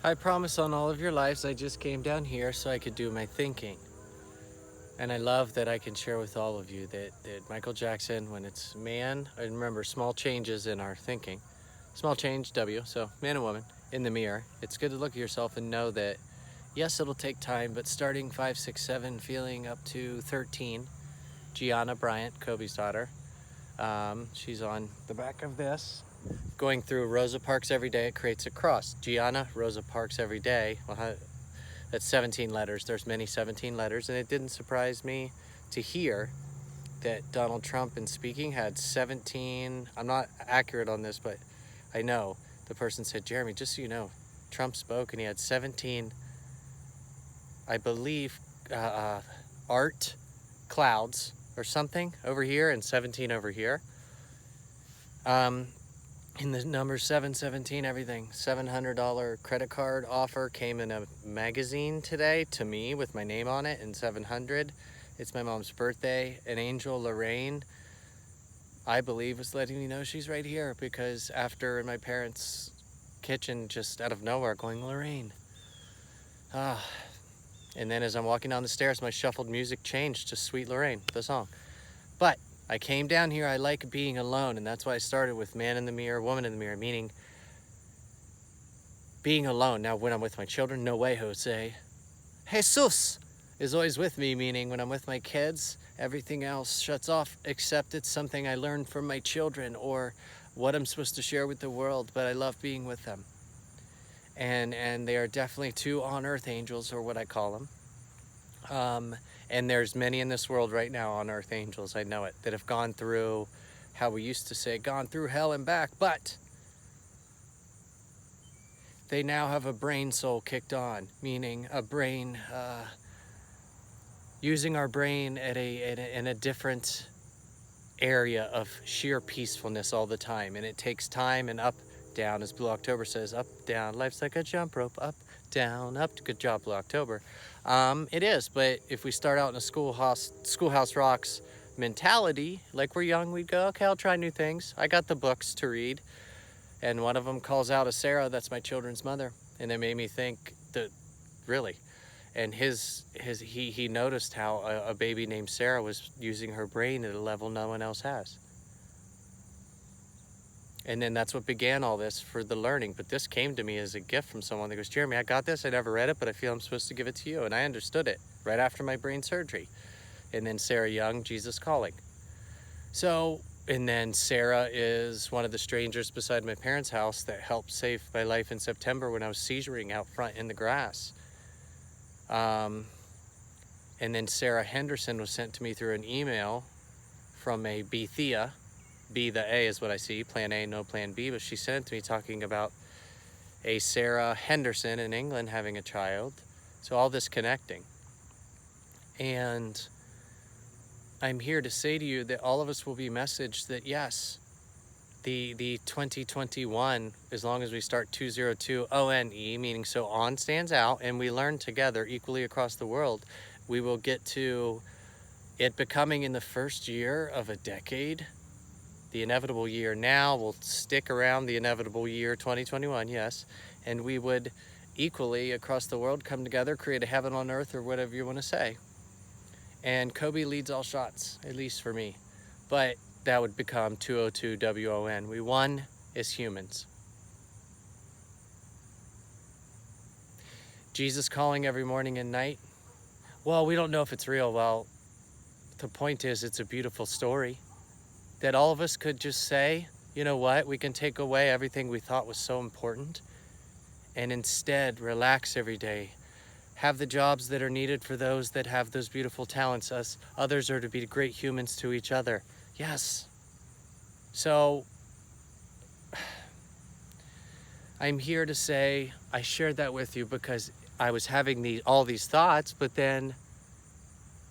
I promise on all of your lives, I just came down here so I could do my thinking. And I love that I can share with all of you that Michael Jackson, when it's man, and remember small changes in our thinking, small change, W, so man and woman, in the mirror. It's good to look at yourself and know that, yes, it'll take time, but starting 5, 6, 7, feeling up to 13, Gianna Bryant, Kobe's daughter, she's on the back of this. Going through Rosa Parks every day, it creates a cross. Gianna, Rosa Parks every day. Well, that's 17 letters. There's many 17 letters, and it didn't surprise me to hear that Donald Trump in speaking had 17. I'm not accurate on this, but I know the person said, Jeremy, just so you know, Trump spoke and he had 17, I believe, art clouds or something over here and 17 over here. In the number 717, everything. $700 credit card offer came in a magazine today to me with my name on it and 700. It's my mom's birthday. An angel, Lorraine, I believe, was letting me know she's right here because after in my parents' kitchen, just out of nowhere, going, Lorraine. And then as I'm walking down the stairs, my shuffled music changed to Sweet Lorraine, the song. But I came down here, I like being alone, and that's why I started with man in the mirror, woman in the mirror, meaning being alone. Now, when I'm with my children, no way, Jose. Jesus is always with me, meaning when I'm with my kids, everything else shuts off, except it's something I learned from my children or what I'm supposed to share with the world, but I love being with them. And they are definitely two on-earth angels, or what I call them. And there's many in this world right now on earth angels, I know it, that have gone through, how we used to say, gone through hell and back, but they now have a brain soul kicked on, meaning a brain, using our brain in a different area of sheer peacefulness all the time. And it takes time and up, down, as Blue October says, up, down, life's like a jump rope, up, down, up. Good job, Blue October. It is, but if we start out in a Schoolhouse Rocks mentality, like we're young, we'd go, okay, I'll try new things. I got the books to read. And one of them calls out a Sarah, that's my children's mother. And it made me think that, really. And he noticed how a baby named Sarah was using her brain at a level no one else has. And then that's what began all this for the learning. But this came to me as a gift from someone that goes, Jeremy, I got this. I never read it, but I feel I'm supposed to give it to you. And I understood it right after my brain surgery. And then Sarah Young, Jesus Calling. So, and then Sarah is one of the strangers beside my parents' house that helped save my life in September when I was seizuring out front in the grass. And then Sarah Henderson was sent to me through an email from a Bethea. B, the A is what I see, plan A, no plan B, but she sent it to me talking about a Sarah Henderson in England having a child. So all this connecting. And I'm here to say to you that all of us will be messaged that yes, the 2021, as long as we start 202 ONE, meaning so on stands out, and we learn together equally across the world, we will get to it becoming in the first year of a decade. The inevitable year now will stick around the inevitable year 2021, yes, and we would equally across the world come together, create a heaven on earth, or whatever you want to say. And Kobe leads all shots, at least for me. But that would become 202 WON. We won as humans. Jesus calling every morning and night. Well, we don't know if it's real. Well, the point is, it's a beautiful story that all of us could just say, you know what, we can take away everything we thought was so important and instead relax every day. Have the jobs that are needed for those that have those beautiful talents. Us others are to be great humans to each other. Yes. So I'm here to say I shared that with you because I was having all these thoughts, but then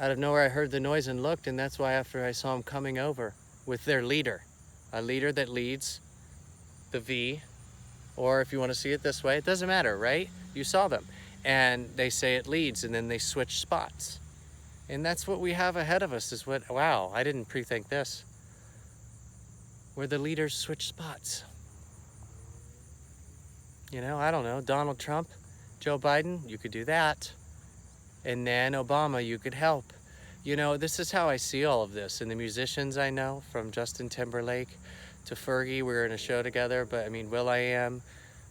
out of nowhere I heard the noise and looked, and that's why after I saw them coming over with their leader, a leader that leads, the V, or if you want to see it this way, it doesn't matter, right? You saw them. And they say it leads, and then they switch spots. And that's what we have ahead of us is what, wow, I didn't pre-think this. Where the leaders switch spots. You know, I don't know, Donald Trump Joe Biden, you could do that. And then Obama, you could help. You know, this is how I see all of this. And the musicians I know, from Justin Timberlake to Fergie, we were in a show together, but I mean, will.i.am,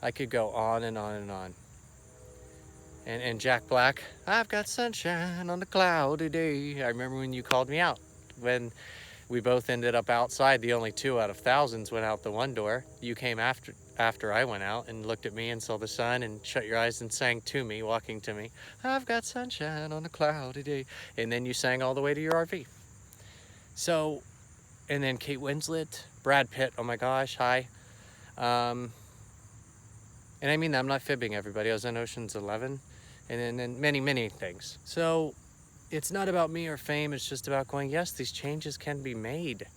I could go on and on and on. And Jack Black, I've got sunshine on a cloudy day. I remember when you called me out, when we both ended up outside. The only 2 out of thousands went out the one door. You came after I went out and looked at me and saw the sun and shut your eyes and sang to me, walking to me, I've got sunshine on a cloudy day. And then you sang all the way to your RV. So, and then Kate Winslet, Brad Pitt, oh my gosh, hi. And I mean, I'm not fibbing, everybody. I was on Ocean's 11, and then many, many things. So it's not about me or fame. It's just about going, yes, these changes can be made.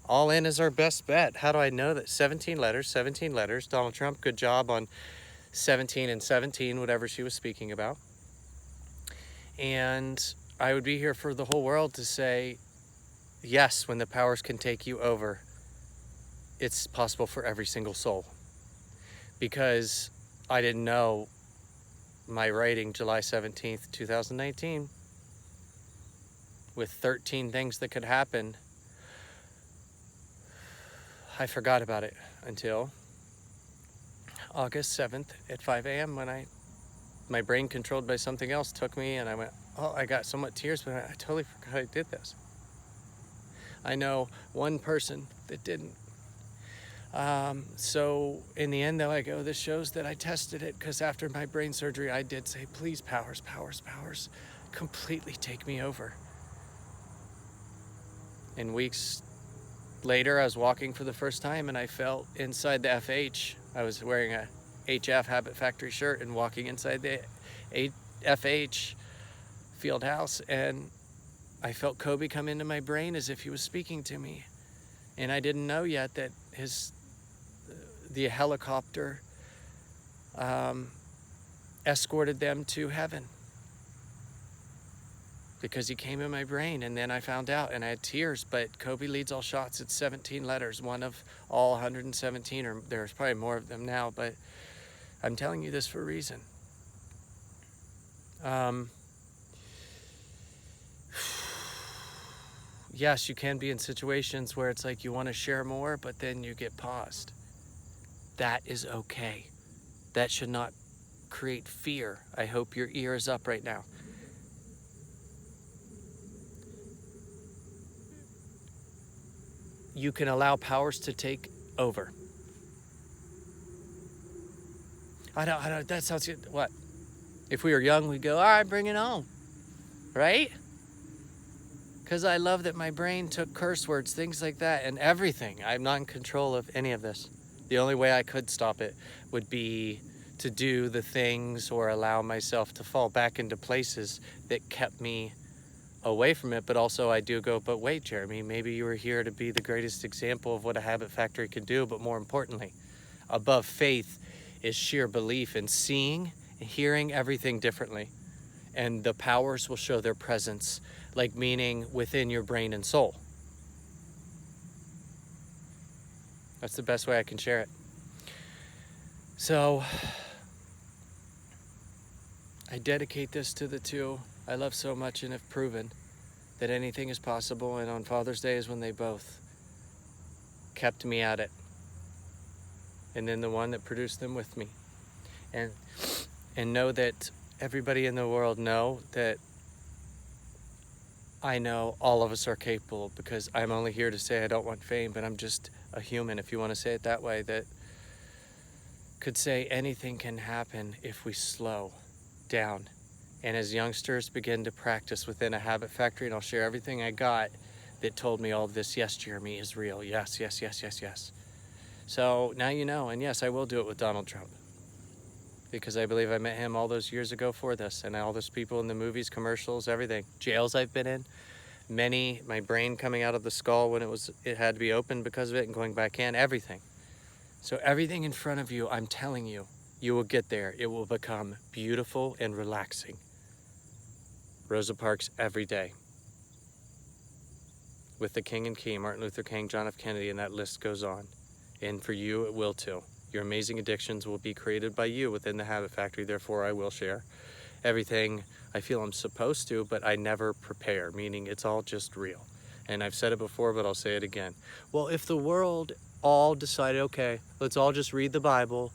All in is our best bet. How do I know that? 17 letters. Donald Trump, good job on 17 and 17, whatever she was speaking about. And I would be here for the whole world to say, yes, when the powers can take you over, it's possible for every single soul. Because I didn't know my writing July 17th, 2019, with 13 things that could happen, I forgot about it until August 7th at 5 a.m. when my brain, controlled by something else, took me, and I went, oh, I got somewhat tears, but I totally forgot I did this. I know one person that didn't. So in the end, though, I go, this shows that I tested it, because after my brain surgery, I did say, please, powers, completely take me over. And weeks later, I was walking for the first time, and I felt inside the FH. I was wearing a HF Habit Factory shirt and walking inside the FH field house, and I felt Kobe come into my brain as if he was speaking to me. And I didn't know yet that the helicopter escorted them to heaven, because he came in my brain. And then I found out, and I had tears, but Kobe leads all shots. It's 17 letters, one of all 117, or there's probably more of them now, but I'm telling you this for a reason. Yes, you can be in situations where it's like you want to share more, but then you get paused. That is okay. That should not create fear. I hope your ear is up right now. You can allow powers to take over. I don't, that sounds good. What? If we were young, we'd go, all right, bring it on. Right? Because I love that my brain took curse words, things like that, and everything. I'm not in control of any of this. The only way I could stop it would be to do the things or allow myself to fall back into places that kept me away from it. But also I do go, but wait, Jeremy, maybe you were here to be the greatest example of what a habit factory can do. But more importantly, above faith is sheer belief in seeing and hearing everything differently. And the powers will show their presence, like meaning within your brain and soul. That's the best way I can share it. So I dedicate this to the two I love so much and have proven that anything is possible. And on Father's Day is when they both kept me at it. And then the one that produced them with me. And know that everybody in the world know that I know all of us are capable, because I'm only here to say I don't want fame, but I'm just a human, if you want to say it that way, that could say anything can happen if we slow down. And as youngsters begin to practice within a habit factory, and I'll share everything I got that told me all this, yes, Jeremy is real. Yes. So now you know, and yes, I will do it with Donald Trump. Because I believe I met him all those years ago for this, and all those people in the movies, commercials, everything. Jails I've been in, my brain coming out of the skull when it had to be opened because of it, and going back in, everything. So everything in front of you, I'm telling you, you will get there. It will become beautiful and relaxing. Rosa Parks every day. With the King and Key, Martin Luther King, John F. Kennedy, and that list goes on. And for you, it will too. Your amazing addictions will be created by you within the Habit Factory. Therefore, I will share everything I feel I'm supposed to, but I never prepare, meaning it's all just real. And I've said it before, but I'll say it again. Well, if the world all decided, okay, let's all just read the Bible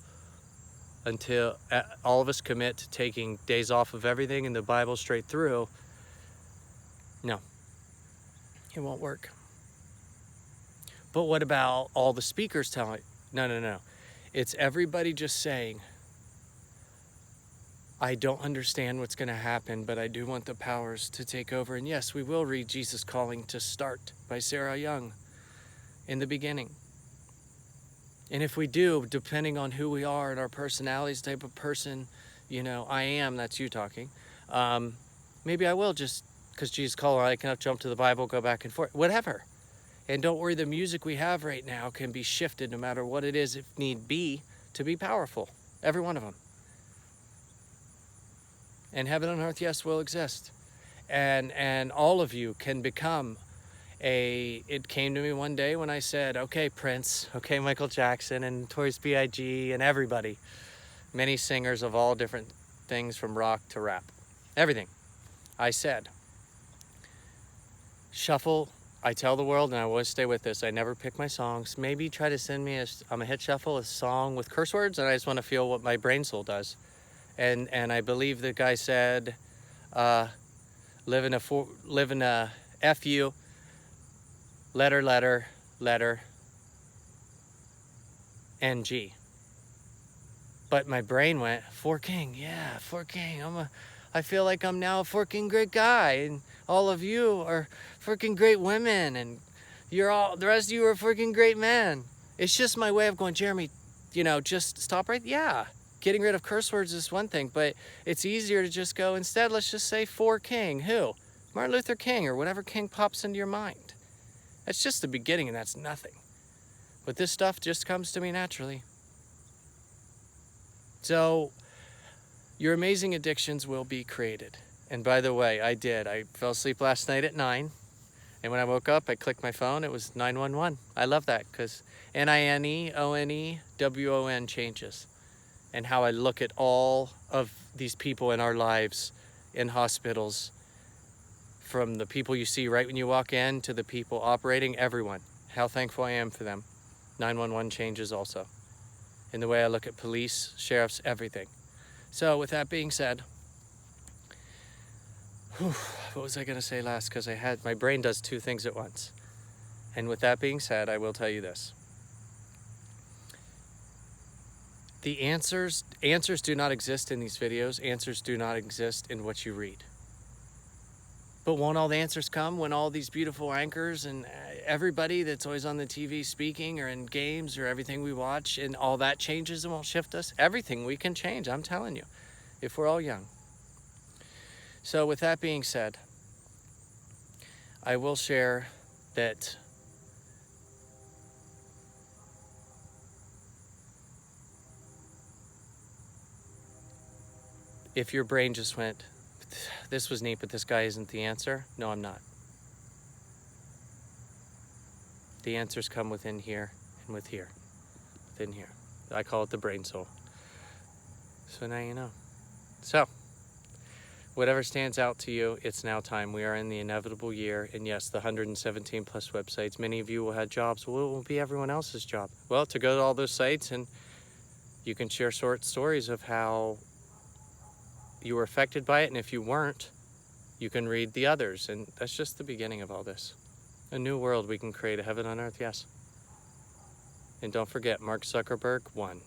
until all of us commit to taking days off of everything in the Bible straight through, no, it won't work. But what about all the speakers telling, no. It's everybody just saying, I don't understand what's going to happen, but I do want the powers to take over. And yes, we will read Jesus Calling to Start by Sarah Young in the beginning. And if we do, depending on who we are and our personalities, type of person, I am, that's you talking. Maybe I will just, because Jesus Calling, I can jump to the Bible, go back and forth, whatever. And don't worry, the music we have right now can be shifted no matter what it is, if need be, to be powerful. Every one of them. And heaven on earth, yes, will exist. And all of you can become it came to me one day when I said, okay, Prince, okay, Michael Jackson and Notorious B.I.G. and everybody, many singers of all different things from rock to rap, everything. I said, shuffle. I tell the world, and I always stay with this, I never pick my songs. Maybe try to send me I'm a hit shuffle, a song with curse words, and I just want to feel what my brain soul does. And I believe the guy said, live in a FU, letter, NG. But my brain went, For King, yeah, For King. I feel like I'm now a freaking great guy, and all of you are freaking great women, and the rest of you are freaking great men. It's just my way of going, Jeremy, just stop right. Yeah, getting rid of curse words is one thing, but it's easier to just go, instead, let's just say For King. Who? Martin Luther King, or whatever king pops into your mind. That's just the beginning, and that's nothing. But this stuff just comes to me naturally. So, your amazing addictions will be created. And by the way, I fell asleep last night at 9. And when I woke up, I clicked my phone. It was 911. I love that because NINEONEWON changes. And how I look at all of these people in our lives in hospitals, from the people you see right when you walk in to the people operating, everyone. How thankful I am for them. 911 changes also. In the way I look at police, sheriffs, everything. So with that being said, what was I going to say last? Because my brain does two things at once. And with that being said, I will tell you this. The answers do not exist in these videos. Answers do not exist in what you read. But won't all the answers come when all these beautiful anchors and everybody that's always on the TV speaking, or in games, or everything we watch, and all that changes and won't shift us? Everything we can change, I'm telling you, if we're all young. So with that being said, I will share that if your brain just went, this was neat, but this guy isn't the answer. No, I'm not. The answers come within here and within here. I call it the brain soul. So now you know. So, whatever stands out to you, it's now time. We are in the inevitable year. And yes, the 117 plus websites, many of you will have jobs. Well, it will be everyone else's job. Well, to go to all those sites, and you can share short stories of how you were affected by it, and if you weren't, you can read the others. And that's just the beginning of all this. A new world we can create, a heaven on earth, yes. And don't forget, Mark Zuckerberg won.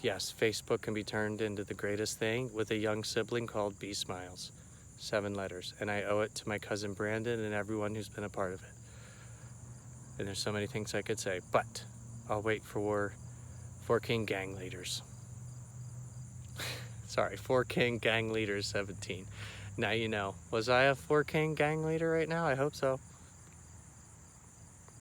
Yes, Facebook can be turned into the greatest thing with a young sibling called B Smiles. 7 letters. And I owe it to my cousin Brandon and everyone who's been a part of it. And there's so many things I could say, but I'll wait for King Gang Leaders. Sorry, 4 King Gang Leaders 17. Now you know. Was I a 4 King Gang Leader right now? I hope so.